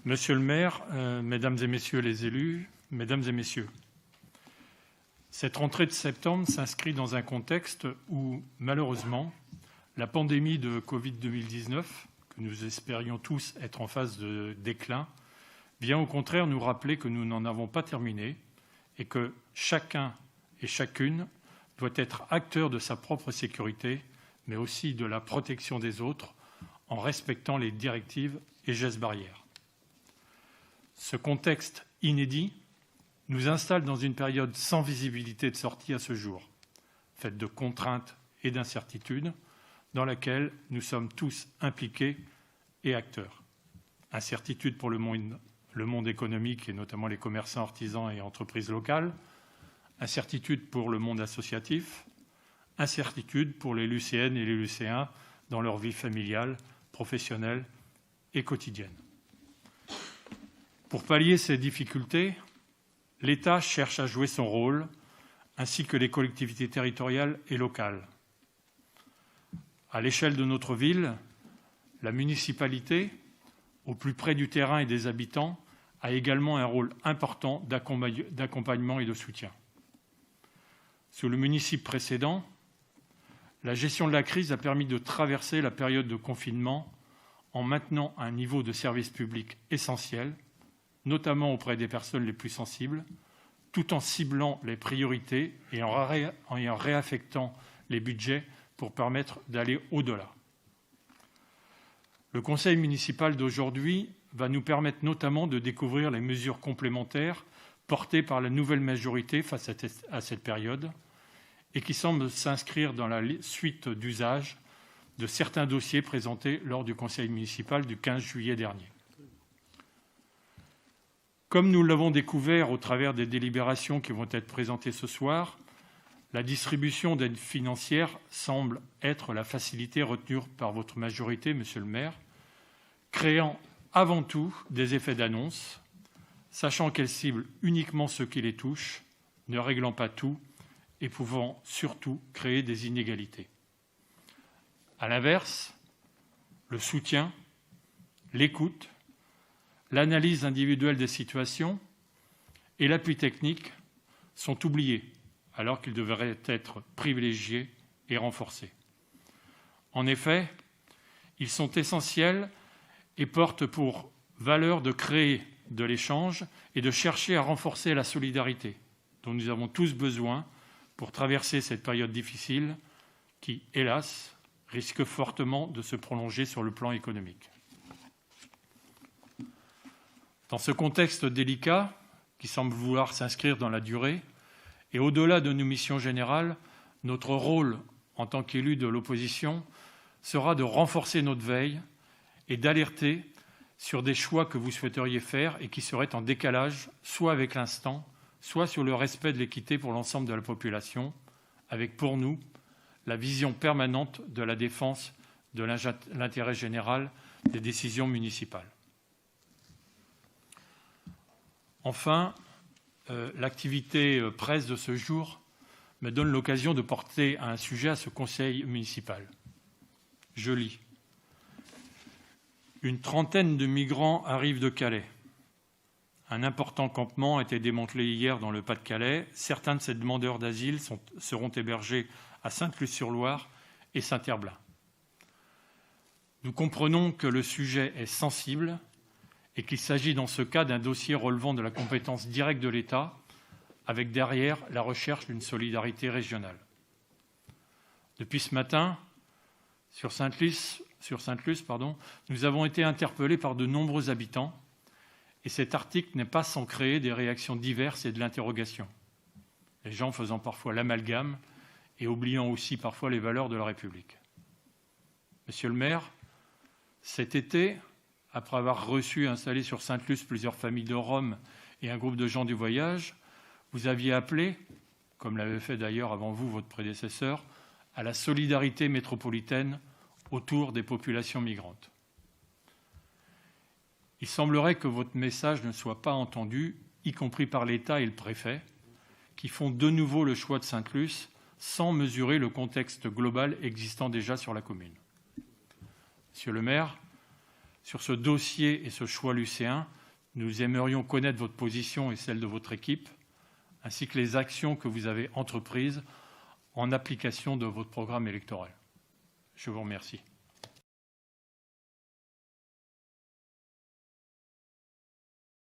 Monsieur le maire, mesdames et messieurs les élus, mesdames et messieurs, cette rentrée de septembre s'inscrit dans un contexte où, malheureusement, la pandémie de Covid-2019, que nous espérions tous être en phase de déclin, vient au contraire nous rappeler que nous n'en avons pas terminé et que chacun et chacune doit être acteur de sa propre sécurité, mais aussi de la protection des autres, en respectant les directives et gestes barrières. Ce contexte inédit nous installe dans une période sans visibilité de sortie à ce jour, faite de contraintes et d'incertitudes, dans laquelle nous sommes tous impliqués et acteurs. Incertitude pour le monde économique et notamment les commerçants, artisans et entreprises locales, incertitude pour le monde associatif, incertitude pour les lycéennes et les lycéens dans leur vie familiale, professionnelle et quotidienne. Pour pallier ces difficultés, l'État cherche à jouer son rôle, ainsi que les collectivités territoriales et locales. À l'échelle de notre ville, la municipalité, au plus près du terrain et des habitants, a également un rôle important d'accompagnement et de soutien. Sous le municipal précédent, la gestion de la crise a permis de traverser la période de confinement en maintenant un niveau de service public essentiel, notamment auprès des personnes les plus sensibles, tout en ciblant les priorités et en réaffectant les budgets pour permettre d'aller au-delà. Le conseil municipal d'aujourd'hui va nous permettre notamment de découvrir les mesures complémentaires portées par la nouvelle majorité face à cette période et qui semblent s'inscrire dans la suite d'usage de certains dossiers présentés lors du conseil municipal du 15 juillet dernier. Comme nous l'avons découvert au travers des délibérations qui vont être présentées ce soir, la distribution d'aides financières semble être la facilité retenue par votre majorité, monsieur le maire, créant avant tout des effets d'annonce, sachant qu'elle cible uniquement ceux qui les touchent, ne réglant pas tout et pouvant surtout créer des inégalités. À l'inverse, le soutien, l'écoute, l'analyse individuelle des situations et l'appui technique sont oubliés, alors qu'ils devraient être privilégiés et renforcés. En effet, ils sont essentiels et portent pour valeur de créer de l'échange et de chercher à renforcer la solidarité dont nous avons tous besoin pour traverser cette période difficile qui, hélas, risque fortement de se prolonger sur le plan économique. Dans ce contexte délicat, qui semble vouloir s'inscrire dans la durée, et au-delà de nos missions générales, notre rôle en tant qu'élus de l'opposition sera de renforcer notre veille et d'alerter sur des choix que vous souhaiteriez faire et qui seraient en décalage soit avec l'instant, soit sur le respect de l'équité pour l'ensemble de la population, avec pour nous la vision permanente de la défense de l'intérêt général des décisions municipales. Enfin, l'activité presse de ce jour me donne l'occasion de porter un sujet à ce conseil municipal. Je lis. Une trentaine de migrants arrivent de Calais. Un important campement a été démantelé hier dans le Pas-de-Calais. Certains de ces demandeurs d'asile seront hébergés à Sainte-Luce-sur-Loire et Saint-Herblain. Nous comprenons que le sujet est sensible et qu'il s'agit dans ce cas d'un dossier relevant de la compétence directe de l'État, avec derrière la recherche d'une solidarité régionale. Depuis ce matin, sur Sainte-Luce, nous avons été interpellés par de nombreux habitants, et cet article n'est pas sans créer des réactions diverses et de l'interrogation, les gens faisant parfois l'amalgame et oubliant aussi parfois les valeurs de la République. Monsieur le maire, cet été, après avoir reçu et installé sur Sainte-Luce plusieurs familles de Roms et un groupe de gens du voyage, vous aviez appelé, comme l'avait fait d'ailleurs avant vous votre prédécesseur, à la solidarité métropolitaine autour des populations migrantes. Il semblerait que votre message ne soit pas entendu, y compris par l'État et le préfet, qui font de nouveau le choix de Sainte-Luce sans mesurer le contexte global existant déjà sur la commune. Monsieur le maire, Sur ce dossier et ce choix lycéen, nous aimerions connaître votre position et celle de votre équipe, ainsi que les actions que vous avez entreprises en application de votre programme électoral. Je vous remercie.